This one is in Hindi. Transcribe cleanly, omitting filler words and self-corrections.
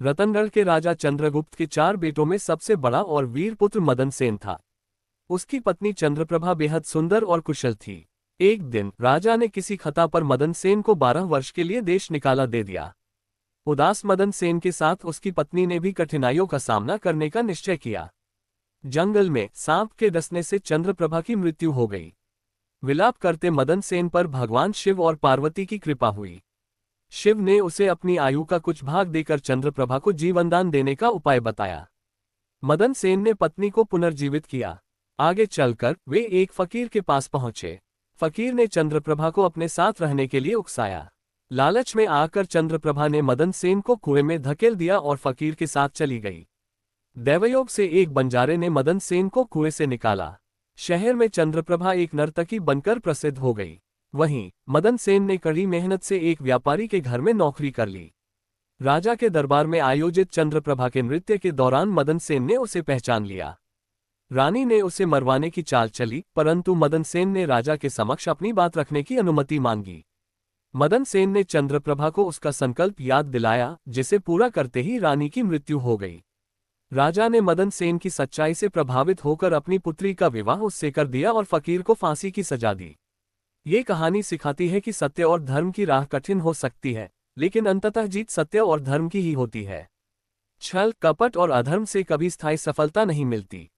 रतनगढ़ के राजा चंद्रगुप्त के 4 बेटों में सबसे बड़ा और वीर पुत्र मदन सेन था। उसकी पत्नी चंद्रप्रभा बेहद सुंदर और कुशल थी। एक दिन राजा ने किसी खता पर मदन सेन को 12 वर्ष के लिए देश निकाला दे दिया। उदास मदन सेन के साथ उसकी पत्नी ने भी कठिनाइयों का सामना करने का निश्चय किया। जंगल में सांप के डसने से चंद्रप्रभा की मृत्यु हो गई। विलाप करते मदन सेन पर भगवान शिव और पार्वती की कृपा हुई। शिव ने उसे अपनी आयु का कुछ भाग देकर चंद्रप्रभा को जीवनदान देने का उपाय बताया। मदन सेन ने पत्नी को पुनर्जीवित किया। आगे चलकर वे एक फकीर के पास पहुंचे। फकीर ने चंद्रप्रभा को अपने साथ रहने के लिए उकसाया। लालच में आकर चंद्रप्रभा ने मदन सेन को कुएं में धकेल दिया और फकीर के साथ चली गई। दैवयोग से एक बंजारे ने मदन सेन को कुएं से निकाला। शहर में चंद्रप्रभा एक नर्तकी बनकर प्रसिद्ध हो गई। वहीं मदन सेन ने कड़ी मेहनत से एक व्यापारी के घर में नौकरी कर ली। राजा के दरबार में आयोजित चंद्रप्रभा के नृत्य के दौरान मदन सेन ने उसे पहचान लिया। रानी ने उसे मरवाने की चाल चली, परंतु मदन सेन ने राजा के समक्ष अपनी बात रखने की अनुमति मांगी। मदन सेन ने चंद्रप्रभा को उसका संकल्प याद दिलाया, जिसे पूरा करते ही रानी की मृत्यु हो गई। राजा ने मदन सेन की सच्चाई से प्रभावित होकर अपनी पुत्री का विवाह उससे कर दिया और फकीर को फांसी की सजा दी। ये कहानी सिखाती है कि सत्य और धर्म की राह कठिन हो सकती है, लेकिन अंततः जीत सत्य और धर्म की ही होती है। छल, कपट और अधर्म से कभी स्थायी सफलता नहीं मिलती।